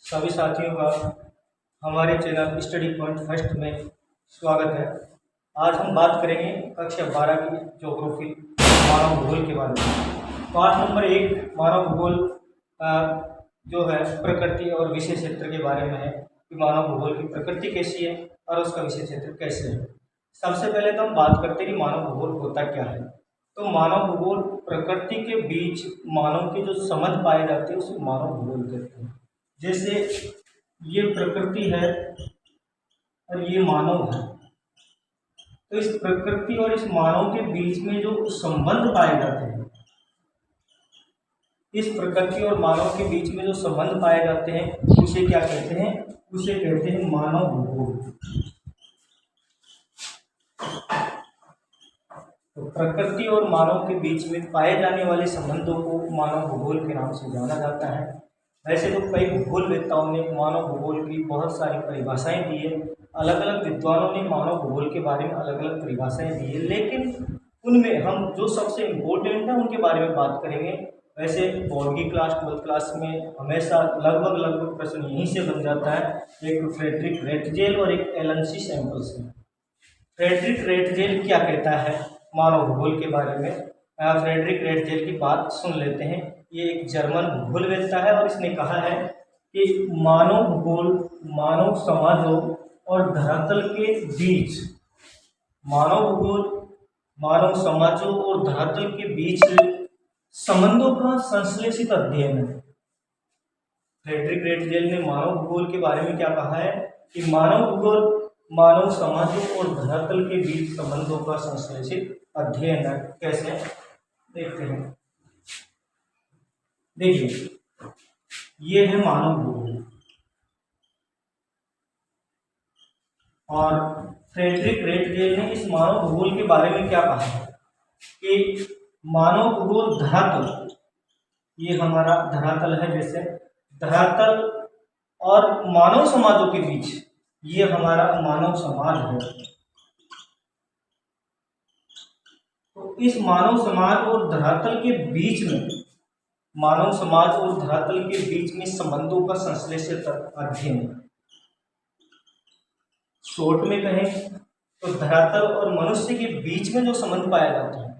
सभी साथियों का हमारे चैनल स्टडी पॉइंट फर्स्ट में स्वागत है। आज हम बात करेंगे कक्षा 12 की ज्योग्राफी मानव भूगोल के बारे में। पाठ नंबर 1 मानव भूगोल जो है प्रकृति और विषय क्षेत्र के बारे में है कि मानव भूगोल की प्रकृति कैसी है और उसका विषय क्षेत्र कैसे है। सबसे पहले तो हम बात करते हैं कि मानव भूगोल होता क्या है। तो मानव भूगोल प्रकृति के बीच मानव के जो संबंध पाए जाते हैं उसे मानव भूगोल कहते हैं। जैसे ये प्रकृति है और ये मानव है, तो इस प्रकृति और इस मानव के बीच में जो संबंध पाए जाते हैं, इस प्रकृति और मानव के बीच में जो संबंध पाए जाते हैं उसे क्या कहते हैं? उसे कहते हैं मानव भूगोल। तो प्रकृति और मानव के बीच में पाए जाने वाले संबंधों को मानव भूगोल के नाम से जाना जाता है। वैसे तो कई भूगोलवेत्ताओं ने मानव भूगोल की बहुत सारी परिभाषाएं दी है, अलग अलग विद्वानों ने मानव भूगोल के बारे में अलग अलग परिभाषाएं दी है, लेकिन उनमें हम जो सबसे इम्पोर्टेंट है उनके बारे में बात करेंगे। वैसे बोर्ड की क्लास 12th क्लास में हमेशा लगभग प्रश्न यहीं से बन जाता है, एक फ्रेडरिक रेटजेल और एक एलन सी सैंपल से। फ्रेडरिक रेटजेल क्या कहता है मानव भूगोल के बारे में? फ्रेडरिक रेटजेल की बात सुन लेते हैं। ये एक जर्मन भूगोलवेत्ता है और इसने कहा है कि मानव भूगोल मानव समाजों और धरातल के बीच, मानव भूगोल मानव समाजों और धरातल के बीच संबंधों का संश्लेषित अध्ययन है। फ्रेडरिक रेटजेल ने मानव भूगोल के बारे में क्या कहा है कि मानव भूगोल मानव समाजों और धरातल के बीच संबंधों का संश्लेषित अध्ययन है। कैसे देखते हैं, देखिए ये है मानव भूगोल और फ्रेडरिक रेटजेल ने इस मानव भूगोल के बारे में क्या कहा है कि मानव भूगोल धरातल, ये हमारा धरातल है, जैसे धरातल और मानव समाजों के बीच, ये हमारा मानव समाज है। तो इस मानव समाज और धरातल के बीच में, मानव समाज और धरातल के बीच में संबंधों का संश्लेषित अध्ययन। शॉर्ट में कहें तो धरातल और मनुष्य के बीच में जो संबंध पाया जाता है,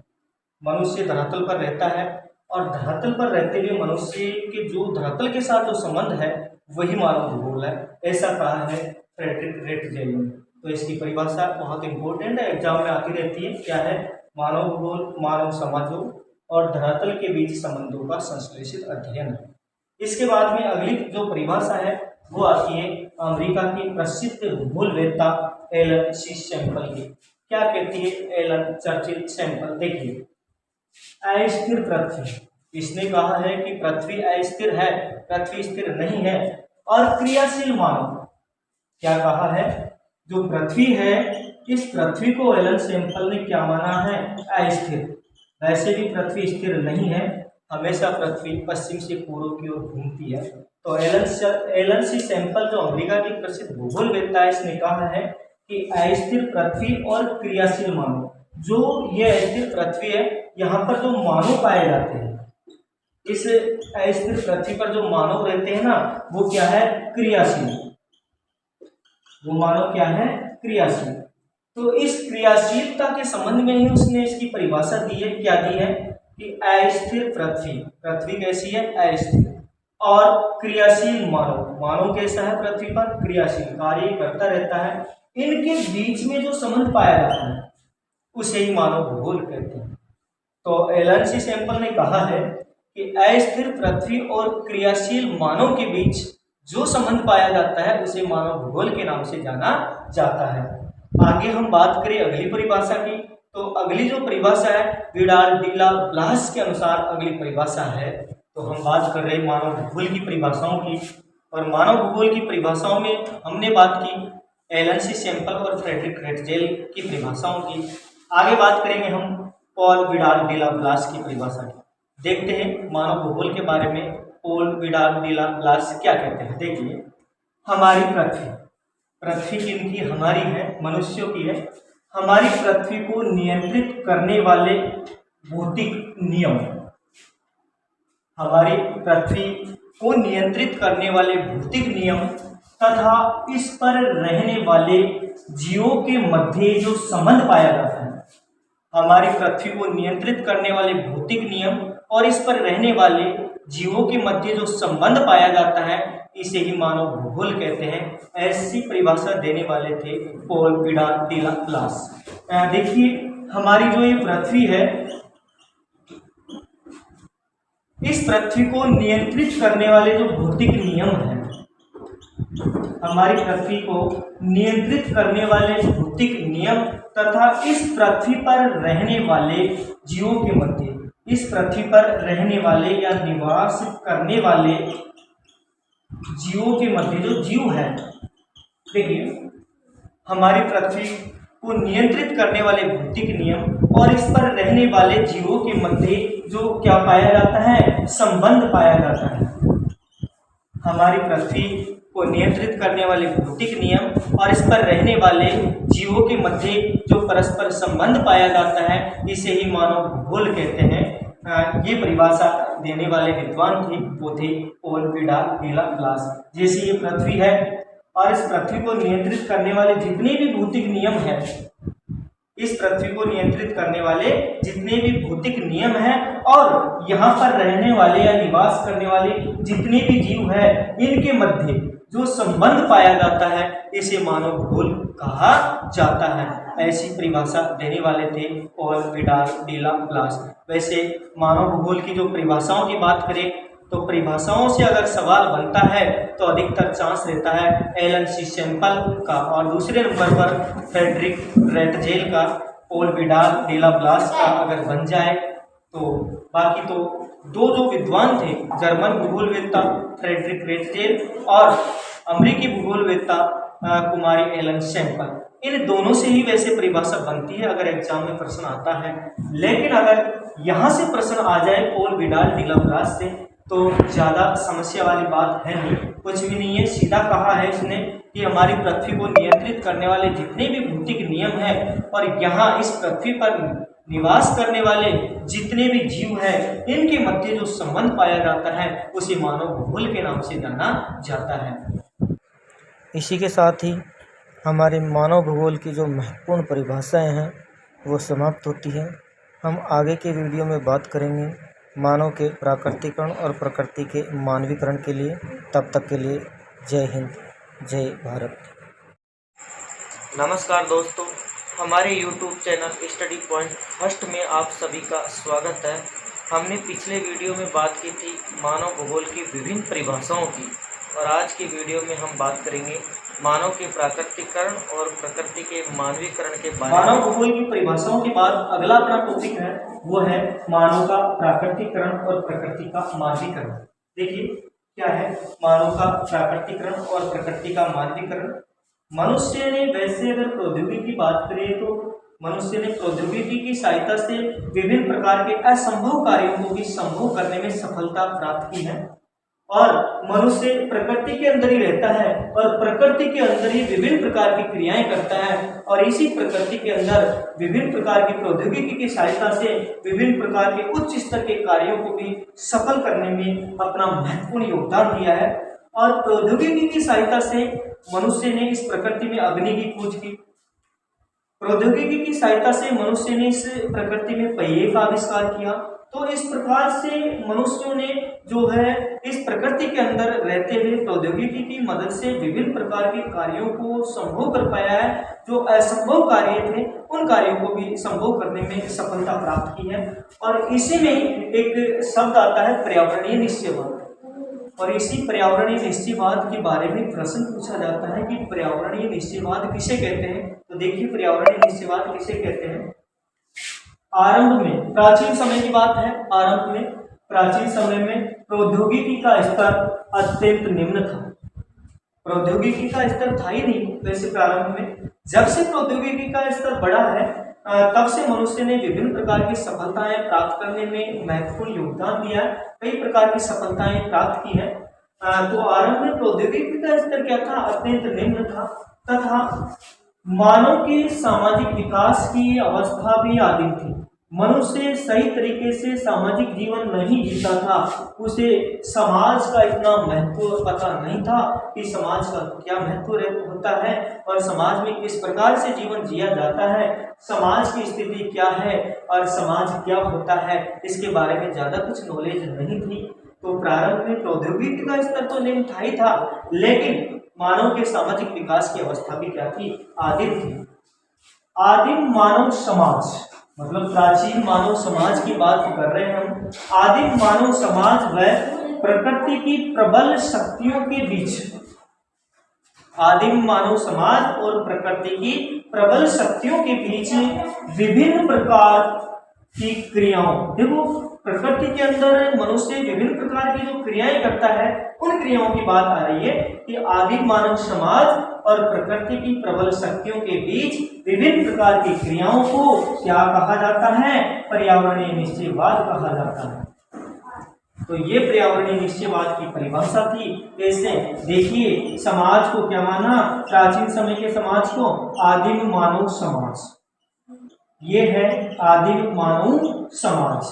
मनुष्य धरातल पर रहता है और धरातल पर रहते हुए मनुष्य के जो धरातल के साथ जो संबंध है वही मानव भूगोल है, ऐसा कहा है फ्रेडरिक रेटजेल ने। तो इसकी परिभाषा बहुत इंपॉर्टेंट है, एग्जाम में आती रहती है। क्या है? मानव भूगोल मानव समाजों और धरातल के बीच संबंधों का संश्लेषित अध्ययन है। इसके बाद में अगली जो परिभाषा है वो आती है अमेरिका की प्रसिद्ध भूगोलवेत्ता एलन सी सैंपल की। क्या कहती है एलन चर्चिल सैंपल? देखिए, अस्थिर पृथ्वी, इसने कहा है कि पृथ्वी अस्थिर है, पृथ्वी स्थिर नहीं है। और क्रियाशील मानव, क्या कहा है? जो पृथ्वी है, इस पृथ्वी को एलन सैंपल ने क्या माना है? अस्थिर। वैसे भी पृथ्वी स्थिर नहीं है, हमेशा पृथ्वी पश्चिम से पूर्व की ओर घूमती है। तो एलन सी सैंपल जो अमेरिका की प्रसिद्ध भूगोलवेत्ता है, इसने कहा है कि अस्थिर पृथ्वी और क्रियाशील मानव, जो ये अस्थिर पृथ्वी है, यहाँ पर जो मानव पाए जाते हैं, इस अस्थिर पृथ्वी पर जो मानव रहते हैं ना, वो क्या है? क्रियाशील। वो मानव क्या है? क्रियाशील। तो इस क्रियाशीलता के संबंध में ही उसने इसकी परिभाषा दी है। क्या दी है कि अस्थिर पृथ्वी, पृथ्वी कैसी है? अस्थिर। और क्रियाशील मानव, मानव कैसा है? पृथ्वी पर क्रियाशील, कार्य करता रहता है। इनके बीच में जो संबंध पाया जाता है उसे ही मानव भूगोल कहते हैं। तो एलन सी सैंपल ने कहा है कि अस्थिर पृथ्वी और क्रियाशील मानव के बीच जो संबंध पाया जाता है उसे मानव भूगोल के नाम से जाना जाता है। आगे हम बात करें अगली परिभाषा की, तो अगली जो परिभाषा है विडाल डिला ब्लास के अनुसार अगली परिभाषा है। तो हम बात कर रहे हैं मानव भूगोल की परिभाषाओं की, और मानव भूगोल की परिभाषाओं में हमने बात की एलन सी सैंपल और फ्रेडरिक रेटजेल की परिभाषाओं की। आगे बात करेंगे हम पॉल विडाल डिला ब्लास की परिभाषा की। देखते हैं मानव भूगोल के बारे में पॉल विडाल डिला ब्लास क्या कहते हैं। देखिए, हमारी पृथ्वी, पृथ्वी किनकी? हमारी है, मनुष्यों की है। हमारी पृथ्वी को नियंत्रित करने वाले भौतिक नियम, हमारी पृथ्वी को नियंत्रित करने वाले भौतिक नियम तथा इस पर रहने वाले जीवों के मध्य जो संबंध पाया जाता है। हमारी पृथ्वी को नियंत्रित करने वाले भौतिक नियम और इस पर रहने वाले जीवों के मध्य जो संबंध पाया जाता है, इसे ही मानव भूगोल कहते हैं। ऐसी परिभाषा देने वाले थे पॉल विडाल डी लाप्लास। देखिए, हमारी जो ये पृथ्वी है, इस पृथ्वी को नियंत्रित करने वाले जो भौतिक नियम हैं, हमारी पृथ्वी को नियंत्रित करने वाले भौतिक नियम तथा इस पृथ्वी पर रहने वाले जीवों के मध्य, इस पृथ्वी पर रहने वाले या निवास करने वाले जीवों के मध्य जो जीव है, देखिए, हमारी पृथ्वी को नियंत्रित करने वाले भौतिक नियम और इस पर रहने वाले जीवों के मध्य जो क्या पाया जाता है, संबंध पाया जाता है। हमारी पृथ्वी को नियंत्रित करने वाले भौतिक नियम और इस पर रहने वाले जीवों के मध्य जो परस्पर संबंध पाया जाता है, इसे ही मानव भूगोल कहते हैं। ये परिभाषा देने वाले विद्वान थे, वो थे पॉल विडाल डी लाप्लास। जैसे ये पृथ्वी है और इस पृथ्वी को नियंत्रित करने वाले जितने भी भौतिक नियम हैं, इस पृथ्वी को नियंत्रित करने वाले जितने भी भौतिक नियम हैं और यहाँ पर रहने वाले या निवास करने वाले जितने भी जीव हैं, इनके मध्य जो संबंध पाया जाता है, इसे मानव भूगोल कहा जाता है। ऐसी परिभाषा देने वाले थे पॉल विडाल डी लाप्लास। वैसे मानव भूगोल की जो परिभाषाओं की बात करें, तो परिभाषाओं से अगर सवाल बनता है तो अधिकतर चांस रहता है एलन सी सैंपल का, और दूसरे नंबर पर फ्रेडरिक रेटजेल का, पॉल विडाल डी लाप्लास का अगर बन जाए तो बाकी तो दो जो विद्वान थे, जर्मन भूगोलवेत्ता फ्रेडरिक रेटजेल और अमेरिकी भूगोलवेत्ता कुमारी एलन सैंपल, इन दोनों से ही वैसे परिभाषा बनती है अगर एग्जाम में प्रश्न आता है। लेकिन अगर यहाँ से प्रश्न आ जाए पॉल विडाल डी लाप्लास से, तो ज़्यादा समस्या वाली बात है नहीं, कुछ भी नहीं है। सीधा कहा है इसने कि हमारी पृथ्वी को नियंत्रित करने वाले जितने भी भौतिक नियम हैं और यहाँ इस पृथ्वी पर निवास करने वाले जितने भी जीव हैं, इनके मध्य जो संबंध पाया जाता है, उसे मानव भूगोल के नाम से जाना जाता है। इसी के साथ ही हमारे मानव भूगोल की जो महत्वपूर्ण परिभाषाएं हैं वो समाप्त होती हैं। हम आगे के वीडियो में बात करेंगे मानव के प्राकृतिकरण और प्रकृति के मानवीकरण के लिए। तब तक के लिए जय हिंद, जय भारत। नमस्कार दोस्तों, हमारे YouTube channel study point first में आप सभी का स्वागत है। हमने पिछले वीडियो में बात की थी मानव भूगोल की विभिन्न परिभाषाओं की, और आज की वीडियो में हम बात करेंगे मानव के प्राकृतिकरण और प्रकृति के मानवीकरण के बारे में। मानव भूगोल की परिभाषाओं के बाद अगला अपना टॉपिक है, वो है मानव का प्राकृतिकरण और प्रकृति का मानवीकरण। देखिए क्या है मानव का प्राकृतिकरण और प्रकृति का मानवीकरण। मनुष्य ने वैसे अगर प्रौद्योगिकी की बात करें तो मनुष्य ने प्रौद्योगिकी की सहायता से विभिन्न प्रकार के असंभव कार्यों को भी संभव करने में सफलता प्राप्त की है, और मनुष्य प्रकृति के अंदर ही रहता है और प्रकृति के अंदर ही विभिन्न प्रकार की क्रियाएं करता है, और इसी प्रकृति के अंदर विभिन्न प्रकार की प्रौद्योगिकी की सहायता से विभिन्न प्रकार के उच्च स्तर के कार्यों को भी सफल करने में अपना महत्वपूर्ण योगदान दिया है। और प्रौद्योगिकी की सहायता से मनुष्य ने इस प्रकृति में अग्नि की खोज की, प्रौद्योगिकी की सहायता से मनुष्य ने इस प्रकृति में पहिए का आविष्कार किया। तो इस प्रकार से मनुष्यों ने जो है इस प्रकृति के अंदर रहते हुए प्रौद्योगिकी की मदद से विभिन्न प्रकार के कार्यों को संभव कर पाया है। जो असंभव कार्य थे उन कार्यों को भी संभव करने में सफलता प्राप्त की है। और इसी में एक शब्द आता है पर्यावरणीय निश्चयवाद, और इसी पर्यावरणीय निश्चयवाद के बारे में प्रश्न पूछा जाता है कि पर्यावरणीय निश्चयवाद किसे कहते हैं। तो देखिए पर्यावरणीय निश्चयवाद किसे कहते हैं। आरंभ में प्राचीन समय की बात है, आरंभ में प्राचीन समय में प्रौद्योगिकी का स्तर अत्यंत निम्न था। प्रौद्योगिकी का स्तर था ही नहीं वैसे प्रारंभ में। जब से प्रौद्योगिकी का स्तर बढ़ा है तब से मनुष्य ने विभिन्न प्रकार की सफलताएं प्राप्त करने में महत्वपूर्ण योगदान दिया है, कई प्रकार की सफलताएं प्राप्त की है। तो आरंभ में प्रौद्योगिकी का स्तर क्या था, अत्यंत निम्न था, तथा मानव के सामाजिक विकास की अवस्था भी आदिम थी। मनुष्य सही तरीके से सामाजिक जीवन नहीं जीता था, उसे समाज का इतना महत्व पता नहीं था कि समाज का क्या महत्व होता है और समाज में किस प्रकार से जीवन जिया जाता है, समाज की स्थिति क्या है और समाज क्या होता है, इसके बारे में ज़्यादा कुछ नॉलेज नहीं थी। तो प्रारंभ में प्रौद्योगिकी का स्तर तो निम्न ही था, लेकिन मानव के सामाजिक विकास की अवस्था भी क्या थी, आदिम थी। आदिम मानव समाज मतलब प्राचीन मानव समाज की बात कर रहे हैं हम। आदिम मानव समाज व प्रकृति की प्रबल शक्तियों के बीच, आदिम मानव समाज और प्रकृति की प्रबल शक्तियों के बीच विभिन्न प्रकार की क्रियाओं, देखो प्रकृति के अंदर मनुष्य विभिन्न प्रकार की जो क्रियाएं करता है, उन क्रियाओं की बात आ रही है कि आदिम मानव समाज और प्रकृति की प्रबल शक्तियों के बीच विभिन्न प्रकार की क्रियाओं को क्या कहा जाता है, पर्यावरणीय निश्चयवाद कहा जाता है। तो ये पर्यावरणीय निश्चयवाद की परिभाषा थी। कैसे, देखिए समाज को क्या माना, प्राचीन समय के समाज को आदिम मानव समाज, ये है आदिम मानव समाज।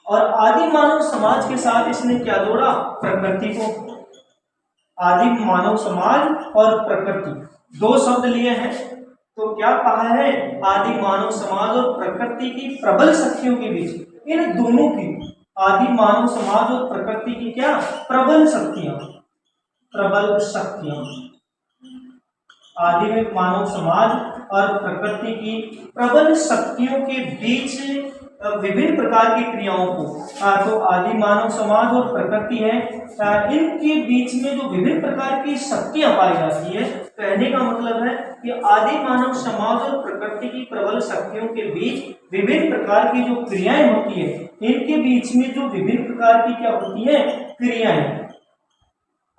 और आदिम मानव समाज के साथ इसने क्या जोड़ा, प्रकृति को। आदिम मानव समाज और प्रकृति दो शब्द लिए हैं, तो क्या कहा है, आदिम मानव समाज और प्रकृति की प्रबल शक्तियों के बीच, इन दोनों की, आदिम मानव समाज और प्रकृति की क्या प्रबल शक्तियां, प्रबल शक्तियां, आदिम मानव समाज और प्रकृति की प्रबल शक्तियों के बीच विभिन्न प्रकार की क्रियाओं को, तो आदि मानव समाज और प्रकृति है, इनके बीच में जो विभिन्न प्रकार की शक्तियां पाई जाती है, कहने का मतलब है कि आदि मानव समाज और प्रकृति की प्रबल शक्तियों के बीच विभिन्न प्रकार की जो क्रियाएं होती है, इनके बीच में जो विभिन्न प्रकार की क्या होती है, क्रियाएं,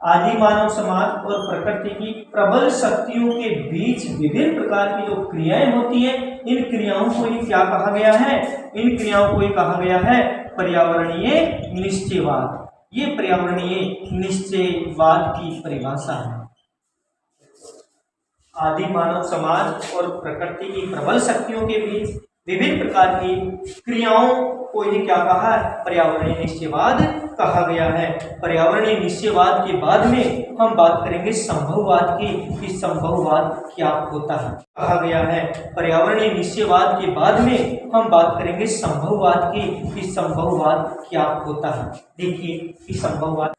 आदि मानव समाज और प्रकृति की प्रबल शक्तियों के बीच विभिन्न प्रकार की जो क्रियाएं होती है, इन क्रियाओं को ही क्या कहा गया है, इन क्रियाओं को ही कहा गया है पर्यावरणीय निश्चयवाद। ये पर्यावरणीय निश्चयवाद की परिभाषा है। आदि मानव समाज और प्रकृति की प्रबल शक्तियों के बीच विभिन्न प्रकार की क्रियाओं को ही क्या कहा है, पर्यावरणीय निश्चयवाद कहा गया है। पर्यावरणीय निश्चयवाद के बाद में हम बात करेंगे संभववाद की, कि संभववाद क्या होता है, कहा गया है। पर्यावरणीय निश्चयवाद के बाद में हम बात करेंगे संभववाद की, कि संभववाद क्या होता है। देखिए कि संभववाद,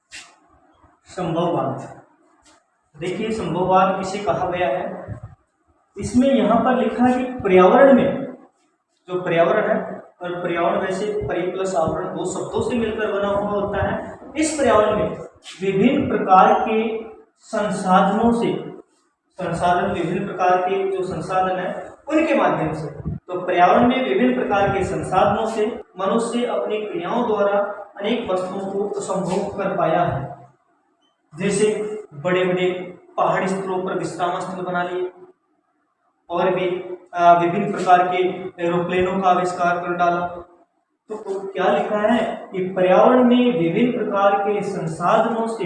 देखिए संभववाद किसे कहा गया है, इसमें यहाँ पर लिखा है कि पर्यावरण में, जो पर्यावरण है, और पर्यावरण वैसे परि प्लस आवरण दो शब्दों से मिलकर बना हुआ होता है। इस पर्यावरण में विभिन्न प्रकार के संसाधनों से, संसाधन विभिन्न प्रकार के जो संसाधन है उनके माध्यम से, तो पर्यावरण में विभिन्न प्रकार के संसाधनों से मनुष्य अपनी क्रियाओं द्वारा अनेक वस्तुओं को संभोग कर पाया है। जैसे बड़े बड़े पहाड़ी स्थलों पर विश्राम स्थल बना लिए, और भी विभिन्न प्रकार के एरोप्लेनों का आविष्कार कर डाला। तो क्या लिखा है कि पर्यावरण में विभिन्न प्रकार के संसाधनों से,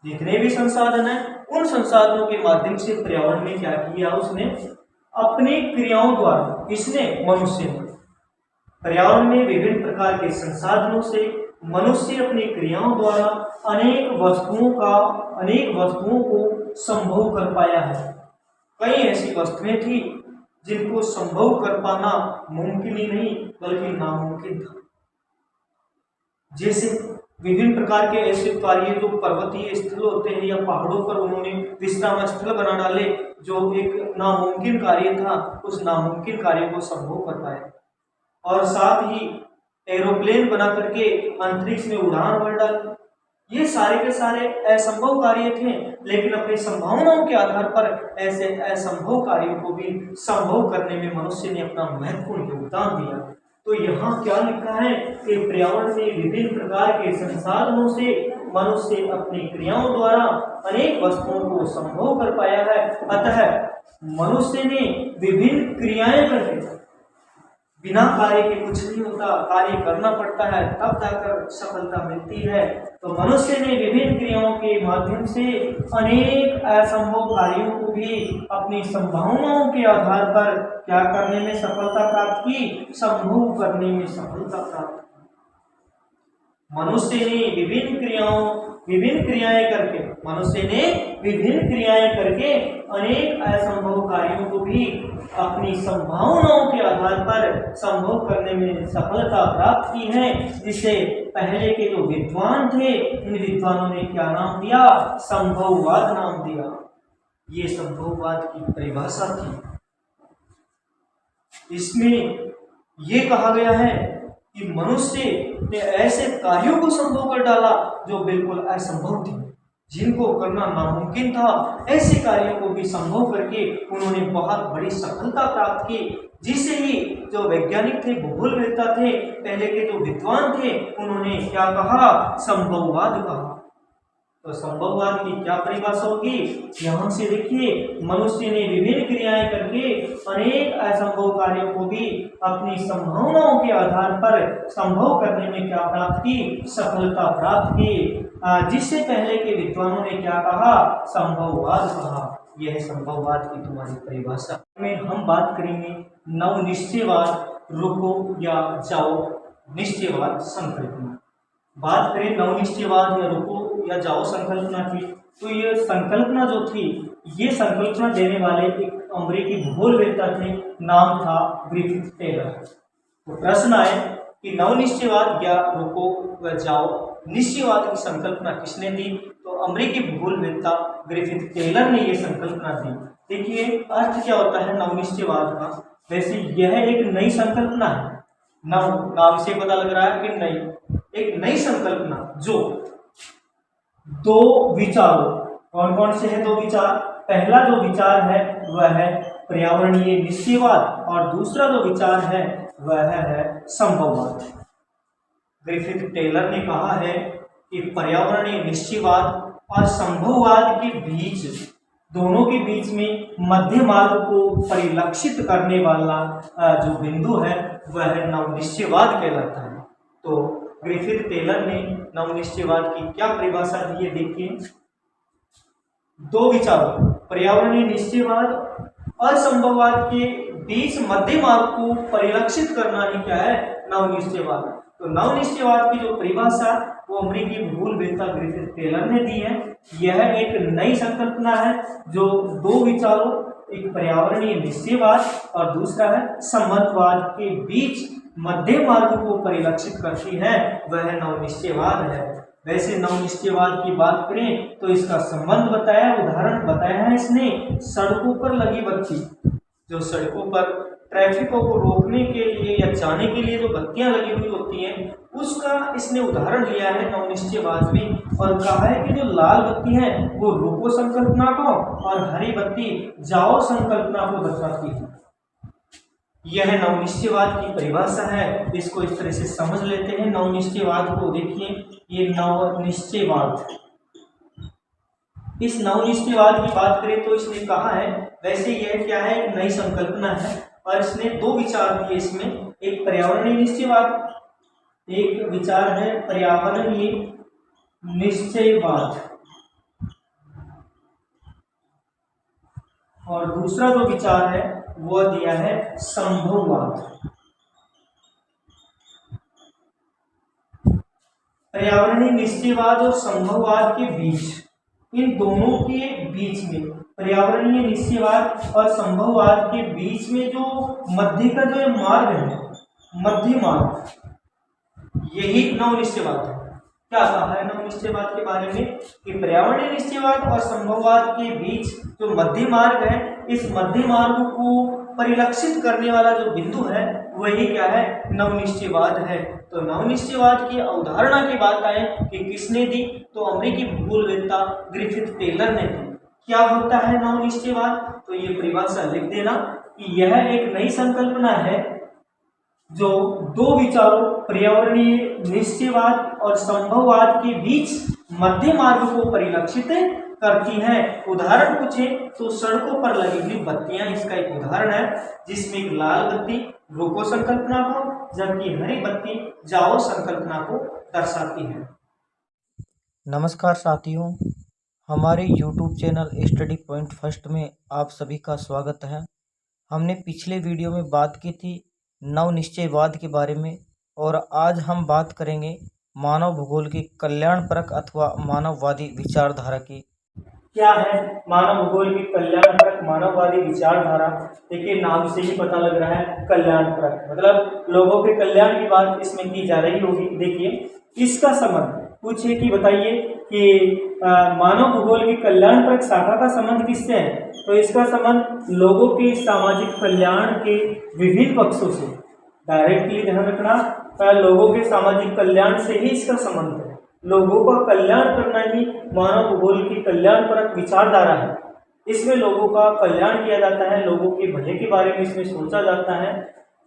जितने भी संसाधन है, उन संसाधनों के माध्यम से पर्यावरण में क्या किया, उसने अपनी क्रियाओं द्वारा, इसने मनुष्य ने पर्यावरण में विभिन्न प्रकार के संसाधनों से मनुष्य अपनी क्रियाओं द्वारा अनेक वस्तुओं को संभव कर पाया है। कई ऐसी वस्तुएं थी जिनको संभव कर पाना मुमकिन ही नहीं बल्कि नामुमकिन था। जैसे विभिन्न प्रकार के ऐसे कार्य जो पर्वतीय स्थल होते हैं या पहाड़ों पर उन्होंने विश्राम स्थल बना डाले, जो एक नामुमकिन कार्य था, उस नामुमकिन कार्य को संभव कर पाए। और साथ ही एरोप्लेन बना करके अंतरिक्ष में उड़ान भर डाली। ये सारे के सारे असंभव कार्य थे, लेकिन अपनी संभावनाओं के आधार पर ऐसे असंभव कार्यों को भी संभव करने में मनुष्य ने अपना महत्वपूर्ण योगदान दिया। तो यहाँ क्या लिखा है कि पर्यावरण में विभिन्न प्रकार के संसाधनों से मनुष्य अपनी क्रियाओं द्वारा अनेक वस्तुओं को संभव कर पाया है। अतः मनुष्य ने विभिन्न क्रियाएं करके बिना कार्य के कुछ नहीं होता, कार्य करना पड़ता है तब जाकर सफलता मिलती है। तो मनुष्य ने विभिन्न क्रियाओं के माध्यम से अनेक असंभव कार्यों को भी अपनी संभावनाओं के आधार पर क्या करने में सफलता प्राप्त की, संभव करने में सफलता प्राप्त की। मनुष्य ने विभिन्न क्रियाएं करके अनेक असंभव कार्यों को भी अपनी संभावनाओं के आधार पर संभव करने में सफलता प्राप्त की है, जिसे पहले के जो विद्वान थे इन विद्वानों ने क्या नाम दिया, संभववाद नाम दिया। ये संभववाद की परिभाषा थी। इसमें ये कहा गया है कि मनुष्य ने ऐसे कार्यों को संभव कर डाला जो बिल्कुल असंभव थे, जिनको करना नामुमकिन था। ऐसे कार्यों को भी संभव करके उन्होंने बहुत बड़ी सफलता प्राप्त की, जिसे ही जो वैज्ञानिक थे, भूगोलवेत्ता थे, पहले के जो विद्वान थे, उन्होंने क्या कहा, संभववाद कहा। तो संभववाद की क्या परिभाषा होगी, यहाँ से देखिए, मनुष्य ने विभिन्न क्रियाएं करके अनेक असंभव कार्यों को भी अपनी संभावनाओं के आधार पर संभव करने में क्या प्राप्त की, सफलता प्राप्त की, जिससे पहले के विद्वानों ने क्या कहा, संभववाद कहा। यह संभववाद की तुम्हारी परिभाषा में हम बात करेंगे नवनिश्चयवाद, रुको या जाओ निश्चयवाद संकल्पना। बात करें नवनिश्चयवाद या रुको या जाओ संकल्पना की, तो ये संकल्पना जो थी, ये संकल्पना देने वाले एक अमेरिकी भूगोलवेत्ता थे, नाम था ग्रिफिथ टेलर। तो प्रश्न आए कि नवनिश्चयवाद या रुको व जाओ निश्चयवाद की संकल्पना किसने दी, तो अमेरिकी भूगोलवेत्ता ग्रिफिथ टेलर ने ये संकल्पना दी। देखिए अर्थ क्या होता है नवनिश्चयवाद का। वैसे यह एक नई संकल्पना है, नव नाम से पता लग रहा है कि नई, एक नई संकल्पना जो दो विचारों, कौन कौन से हैं दो विचार, पहला जो विचार है वह है पर्यावरणीय निश्चयवाद और दूसरा जो विचार है वह है संभववाद। ग्रिफिथ टेलर ने कहा है कि पर्यावरणीय निश्चयवाद और संभववाद के बीच, दोनों के बीच में मध्य मार्ग को परिलक्षित करने वाला जो बिंदु है वह नवनिश्चयवाद कहलाता है। तो ग्रिफिथ टेलर ने नवनिश्चयवाद की क्या परिभाषा दी है, देखिए, दो विचारों पर्यावरणीय निश्चयवाद और संभववाद के बीच मध्य मार्ग को परिलक्षित करना ही क्या है, नवनिश्चयवाद। तो नवनिश्चयवाद की जो परिभाषा वो अमेरिकी भूगोलवेत्ता ग्रिफिथ टेलर ने दी है। यह एक नई संकल्पना है जो दो विचारों, एक पर्यावरणीय निश्चयवाद और दूसरा है संभववाद के बीच मध्य मार्ग को परिलक्षित करती है, वह नवनिश्चयवाद है। वैसे नवनिश्चयवाद की बात करें तो इसका संबंध बताया, उदाहरण बताया है इसने, सड़कों पर लगी बत्ती, जो सड़कों पर ट्रैफिकों को रोकने के लिए या जाने के लिए जो बत्तियां लगी हुई होती हैं, उसका इसने उदाहरण लिया है नवनिश्चयवाद में और कहा है कि जो लाल बत्ती है वो रुको संकल्पना को और हरी बत्ती जाओ संकल्पना को दर्शाती है। यह नवनिश्चयवाद की परिभाषा है, इसको इस तरह से समझ लेते हैं। नवनिश्चयवाद को देखिए, ये नवनिश्चयवाद, इस नवनिश्चयवाद की बात करें तो इसने कहा है, वैसे यह क्या है, एक नई संकल्पना है और इसने दो विचार दिए इसमें, एक पर्यावरणीय निश्चयवाद, एक विचार है पर्यावरणीय निश्चयवाद और दूसरा जो विचार है वो दिया है संभववाद। पर्यावरणीय निश्चयवाद और संभववाद के बीच, इन दोनों के बीच में, पर्यावरणीय निश्चयवाद और संभववाद के बीच में जो मध्य का जो मार्ग है, मध्य मार्ग, यही नवनिश्चयवाद है। क्या कहा है नवनिश्चयवाद के बारे में कि पर्यावरणीय निश्चयवाद और संभववाद के बीच जो मध्य मार्ग है, इस मध्य मार्ग को परिलक्षित करने वाला जो बिंदु है वही क्या है, नवनिश्चयवाद है। तो नवनिश्चयवाद की अवधारणा की बात आए कि किसने दी, तो अमेरिकी भूगोलवेत्ता ग्रिफिथ टेलर ने दी। क्या होता है नवनिश्चयवाद, तो ये परिभाषा लिख देना कि यह एक नई संकल्पना है जो दो विचारों पर्यावरणीय निश्चयवाद और संभववाद के बीच मध्य मार्ग को परिलक्षित करती हैं। उदाहरण पूछे तो सड़कों पर लगी हुई बत्तियां इसका एक उदाहरण है, जिसमें एक लाल बत्ती रुको संकल्पना को, जबकि हरी बत्ती जाओ संकल्पना को दर्शाती है। नमस्कार साथियों, हमारे YouTube channel study point first में आप सभी का स्वागत है। हमने पिछले वीडियो में बात की थी नवनिश्चयवाद के बारे में, और आज हम बात करेंगे मानव भूगोल की कल्याणपरक अथवा मानववादी विचारधारा की। क्या है मानव भूगोल की कल्याणपरक मानववादी विचारधारा? देखिए, नाम से ही पता लग रहा है कल्याणपरक, मतलब लोगों के कल्याण की बात इसमें की जा रही होगी। देखिए, इसका संबंध पूछे कि बताइए कि मानव भूगोल की कल्याणपरक शाखा का संबंध किससे है? तो इसका संबंध लोगों के सामाजिक कल्याण के विभिन्न पक्षों से, डायरेक्टली ध्यान रखना, लोगों के सामाजिक कल्याण से ही इसका संबंध है। लोगों का कल्याण करना ही मानव भूगोल की कल्याणपरक विचारधारा है। इसमें लोगों का कल्याण किया जाता है, लोगों के भले के बारे में इसमें सोचा जाता है।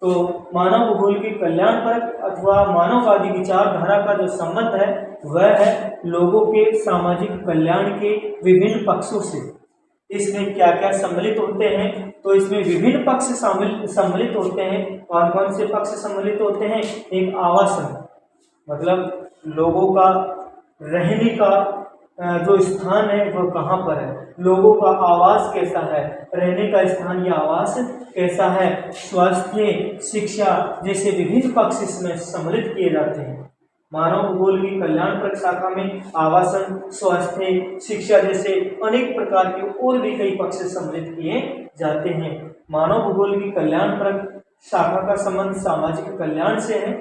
तो मानव भूगोल की कल्याणपरक अथवा मानववादी विचारधारा का जो संबंध है वह है लोगों के सामाजिक कल्याण के विभिन्न पक्षों से। इसमें क्या क्या सम्मिलित होते हैं? तो इसमें विभिन्न पक्ष सम्मिलित होते हैं। कौन कौन से पक्ष सम्मिलित होते हैं? एक आवासन, मतलब लोगों का रहने का जो स्थान है वह कहाँ पर है, लोगों का आवास कैसा है, रहने का स्थान या आवास कैसा है। स्वास्थ्य, शिक्षा जैसे विभिन्न पक्ष इसमें सम्मिलित किए जाते हैं। मानव भूगोल की कल्याणपरक शाखा में आवासन, स्वास्थ्य, शिक्षा जैसे अनेक प्रकार के और भी कई पक्ष सम्मिलित किए जाते हैं। मानव भूगोल की कल्याणपरक शाखा का संबंध सामाजिक कल्याण से है,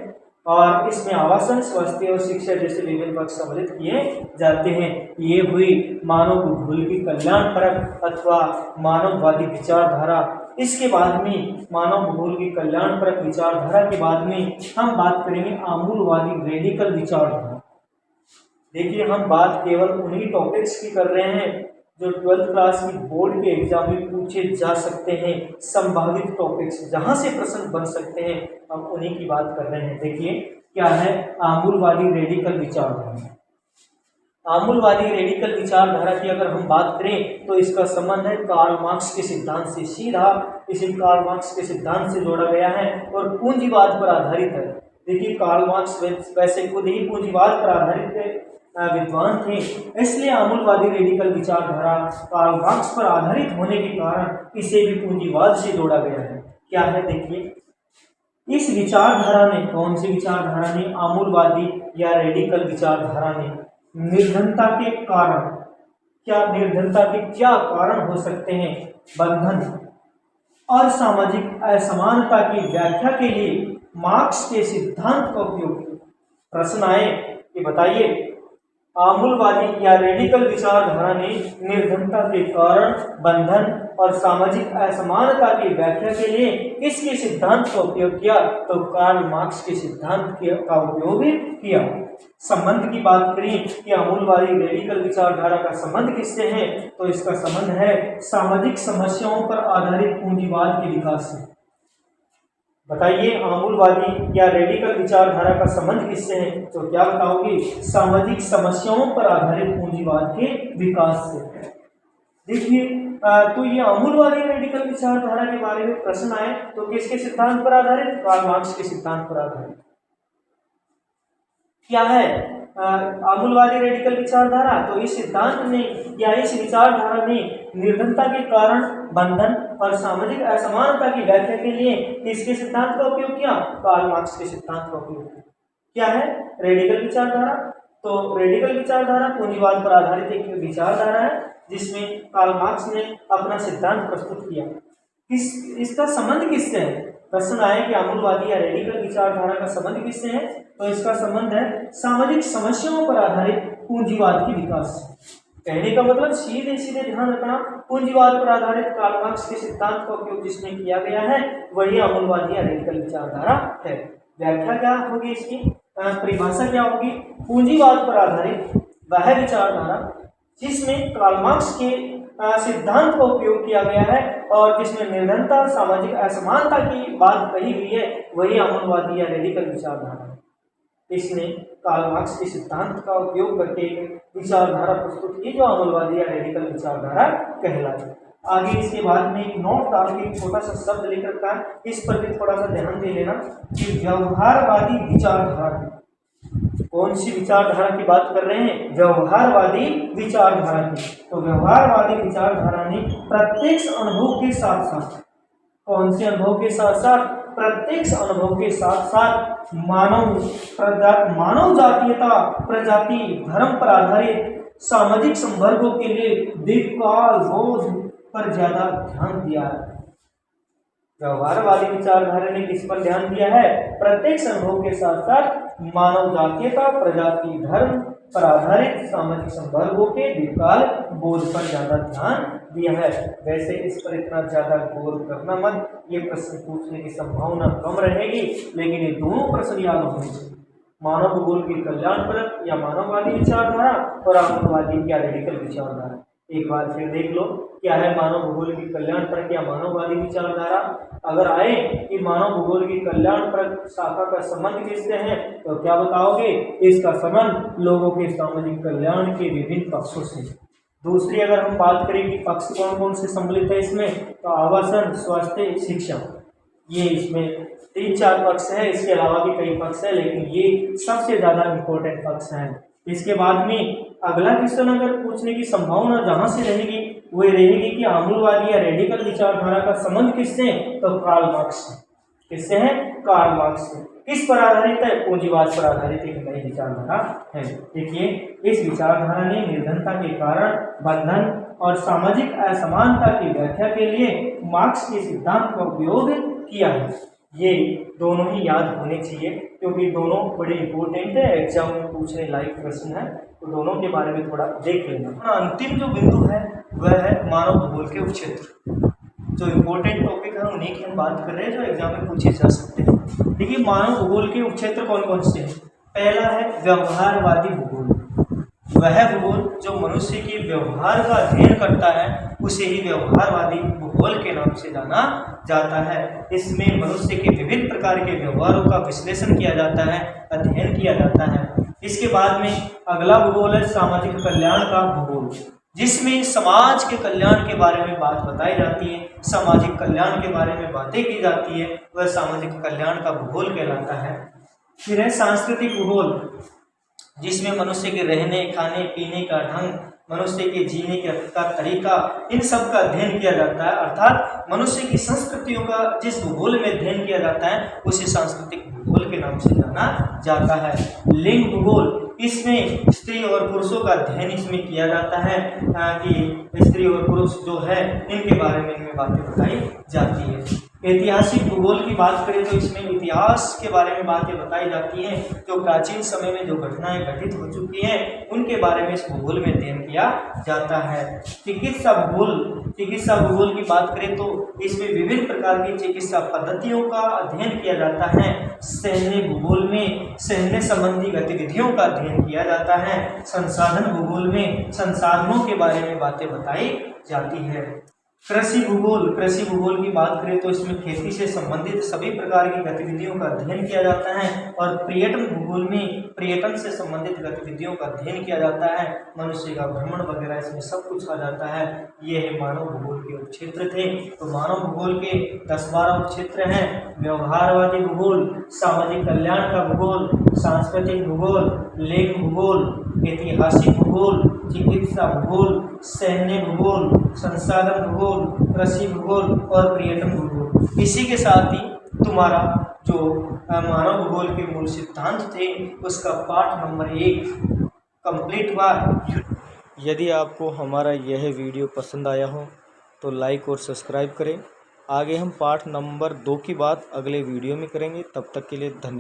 और इसमें आवासन, स्वास्थ्य और शिक्षा जैसे विभिन्न पक्ष सम्मिलित किए जाते हैं। ये हुई मानव भूगोल की कल्याणपरक अथवा मानववादी विचारधारा। इसके बाद में मानव भूगोल की कल्याणपरक विचारधारा के बाद में हम बात करेंगे आमूलवादी रेडिकल विचारधारा। देखिए, हम बात केवल उन्हीं टॉपिक्स की कर रहे हैं जो 12th क्लास की बोर्ड के एग्जाम में पूछे जा सकते हैं। संभावित टॉपिक्स जहां से प्रश्न बन सकते हैं, हम उन्हीं की बात कर रहे हैं। देखिए, क्या है आमूलवादी रेडिकल विचारधारा? आमूलवादी रेडिकल विचारधारा की अगर हम बात करें तो इसका संबंध है कार्ल मार्क्स के सिद्धांत से। सीधा इसे कार्ल मार्क्स के सिद्धांत से जोड़ा गया है और पूंजीवाद पर आधारित है। देखिए, कार्ल मार्क्स वैसे खुद ही पूंजीवाद पर आधारित विद्वान थे, इसलिए आमूलवादी रेडिकल विचारधारा कार्ल मार्क्स पर आधारित होने के कारण इसे भी पूंजीवाद से जोड़ा गया है। क्या है? देखिए, इस विचारधारा ने, कौन सी विचारधारा ने? आमूलवादी या रेडिकल विचारधारा ने निर्धनता के कारण, क्या निर्धनता के क्या कारण हो सकते हैं, बंधन और सामाजिक असमानता की व्याख्या के लिए मार्क्स के सिद्धांत का उपयोग किया। प्रश्न आए कि बताइए, आमूलवादी या रेडिकल विचारधारा ने निर्धनता के कारण, बंधन और सामाजिक असमानता की व्याख्या के लिए किसके सिद्धांत का उपयोग किया? तो कार्ल मार्क्स के सिद्धांत का उपयोग किया। संबंध की बात करें कि आमूलवादी रेडिकल विचारधारा का संबंध किससे है, तो इसका संबंध है सामाजिक समस्याओं पर आधारित पूंजीवाद के विकास से। बताइए, आमूलवादी या रेडिकल विचारधारा का संबंध किससे है? तो क्या बताओगे? सामाजिक समस्याओं पर आधारित पूंजीवाद के विकास से। देखिए, तो ये आमूलवादी रेडिकल विचारधारा के बारे में प्रश्न आए तो किसके सिद्धांत पर आधारित? कार्ल मार्क्स के सिद्धांत पर आधारित। क्या है आमूलवादी रेडिकल विचारधारा? तो इस सिद्धांत ने या इस विचारधारा ने निर्धनता के कारण, बंधन और सामाजिक असमानता की व्याख्या के लिए किसके सिद्धांत का उपयोग किया? कार्ल मार्क्स के सिद्धांत का उपयोग किया। क्या है रेडिकल विचारधारा? तो रेडिकल विचारधारा पूंजीवाद पर आधारित एक विचारधारा है जिसमें कार्ल मार्क्स ने अपना सिद्धांत प्रस्तुत किया। इसका संबंध किससे है? प्रश्न आए कि आमूलवादी या रेडिकल विचारधारा का संबंध किससे है? तो इसका संबंध है सामाजिक समस्याओं पर आधारित पूंजीवाद के विकास से। कहने का मतलब सीधे सीधे ध्यान रखना, पूंजीवाद पर आधारित कार्ल मार्क्स के सिद्धांत का उपयोग जिसमें किया गया है वही आमूलवादी या रेडिकल विचारधारा है। व्याख्या क्या होगी इसकी? परिभाषा क्या होगी? पूंजीवाद पर आधारित वह विचारधारा जिसमें कार्ल मार्क्स के सिद्धांत का उपयोग किया गया है और जिसमें निर्धनता और सामाजिक असमानता की बात कही हुई है, वही आमूलवादी या रेडिकल विचारधारा है। इसने कार्ल मार्क्स के सिद्धांत का उपयोग करके विचारधारा प्रस्तुत की जो अमलवादी या रेडिकल विचारधारा कहलाती। आगे इसके बाद में एक नोट डाल के एक छोटा सा शब्द लिख रखा है, इस पर भी थोड़ा सा ध्यान दे लेना कि व्यवहारवादी विचारधारा, कौन सी विचारधारा की बात कर रहे हैं? व्यवहारवादी विचारधारा की। तो व्यवहारवादी विचारधारा ने प्रत्यक्ष अनुभव के साथ साथ, कौन से अनुभव के साथ साथ? प्रत्यक्ष अनुभव के साथ साथ मानव जातीयता, प्रजाति, धर्म पर आधारित सामाजिक संवर्गों के लिए दीर्घकाल बोध पर ज्यादा ध्यान दिया है। व्यवहारवादी विचारधारा ने किस पर ध्यान दिया है? प्रत्यक्ष अनुभव के साथ साथ मानव जातीयता, प्रजाति, धर्म पर आधारित सामाजिक संवर्गों के दीर्घकाल बोध पर ज्यादा ध्यान दिया है। वैसे इस पर इतना ज्यादा गौर करना मत, ये प्रश्न पूछने की संभावना कम रहेगी, लेकिन ये दोनों प्रश्न याद होने चाहिए। मानव भूगोल की कल्याणपरक या मानववादी विचारधारा और आत्मवादी या रेडिकल विचारधारा। एक बार फिर देख लो, क्या है मानव भूगोल की कल्याणपरक या मानववादी विचारधारा? अगर आए कि मानव भूगोल की कल्याणपरक शाखा का संबंध किससे है, तो क्या बताओगे? इसका संबंध लोगों के सामाजिक कल्याण के विभिन्न पक्षों से। दूसरी अगर हम बात करें कि पक्ष कौन कौन से सम्मिलित है इसमें, तो आवासन, स्वास्थ्य, शिक्षा, ये इसमें 3-4 पक्ष है। इसके अलावा भी कई पक्ष है, लेकिन ये सबसे ज्यादा इम्पोर्टेंट पक्ष है। इसके बाद में अगला क्वेश्चन अगर पूछने की संभावना जहां से रहेगी वो रहेगी कि आमूलवादी या रेडिकल विचारधारा का संबंध किससे? तो कार्ल मार्क्स से। किससे है? कार्ल मार्क्स से। किस पर आधारित है? पूंजीवाद पर आधारित एक नई विचारधारा है। देखिए, इस विचारधारा ने निर्धनता के कारण, बंधन और सामाजिक असमानता की व्याख्या के लिए मार्क्स के सिद्धांत का उपयोग किया है। ये दोनों ही याद होने चाहिए क्योंकि दोनों बड़े इंपॉर्टेंट है, एग्जाम में पूछने लायक प्रश्न है, तो दोनों के बारे में थोड़ा देख लेना। अंतिम जो बिंदु है वह है मानव भूगोल के उपक्षेत्र। जो इम्पोर्टेंट टॉपिक है उन्हीं की हम बात कर रहे हैं जो एग्जाम में पूछे जा सकते हैं। देखिए, मानव भूगोल के उपक्षेत्र कौन कौन से हैं? पहला है व्यवहारवादी भूगोल। वह भूगोल जो मनुष्य के व्यवहार का अध्ययन करता है उसे ही व्यवहारवादी भूगोल के नाम से जाना जाता है। इसमें मनुष्य के विभिन्न प्रकार के व्यवहारों का विश्लेषण किया जाता है, अध्ययन किया जाता है। इसके बाद में अगला भूगोल है सामाजिक कल्याण का भूगोल, जिसमें समाज के कल्याण के बारे में बात बताई जाती है, सामाजिक कल्याण के बारे में बातें की जाती है, वह सामाजिक कल्याण का भूगोल कहलाता है। फिर है सांस्कृतिक भूगोल, जिसमें मनुष्य के रहने, खाने, पीने का ढंग, मनुष्य के जीने का तरीका, इन सब का अध्ययन किया जाता है। अर्थात मनुष्य की संस्कृतियों का जिस भूगोल में अध्ययन किया जाता है उसे सांस्कृतिक भूगोल के नाम से जाना जाता है। लिंग भूगोल, इसमें स्त्री और पुरुषों का अध्ययन इसमें किया जाता है कि स्त्री और पुरुष जो है इनके बारे में इनमें बातें बताई जाती है। ऐतिहासिक भूगोल की बात करें तो इसमें इतिहास के बारे में बातें बताई जाती हैं, जो प्राचीन समय में जो घटनाएं घटित हो चुकी हैं उनके बारे में इस भूगोल में अध्ययन किया जाता है। चिकित्सा भूगोल की बात करें तो इसमें विभिन्न प्रकार की चिकित्सा पद्धतियों का अध्ययन किया जाता है। सैन्य भूगोल में सैन्य संबंधी गतिविधियों का अध्ययन किया जाता है। संसाधन भूगोल में संसाधनों के बारे में बातें बताई जाती है। कृषि भूगोल की बात करें तो इसमें खेती से संबंधित सभी प्रकार की गतिविधियों का अध्ययन किया जाता है। और पर्यटन भूगोल में पर्यटन से संबंधित गतिविधियों का अध्ययन किया जाता है, मनुष्य का भ्रमण वगैरह इसमें सब कुछ आ जाता है। ये है मानव भूगोल के उपक्षेत्र थे। तो मानव भूगोल के 10-12 उपक्षेत्र हैं। व्यवहारवादी भूगोल, सामाजिक कल्याण का भूगोल, सांस्कृतिक भूगोल, लिंग भूगोल, ऐतिहासिक भूगोल, चिकित्सा भूगोल, सैन्य भूगोल, संसाधन भूगोल, कृषि भूगोल और पर्यटन भूगोल। इसी के साथ ही तुम्हारा जो मानव भूगोल के मूल सिद्धांत थे उसका पाठ नंबर 1 कंप्लीट हुआ। यदि आपको हमारा यह वीडियो पसंद आया हो तो लाइक और सब्सक्राइब करें। आगे हम पाठ नंबर 2 की बात अगले वीडियो में करेंगे। तब तक के लिए धन्यवाद।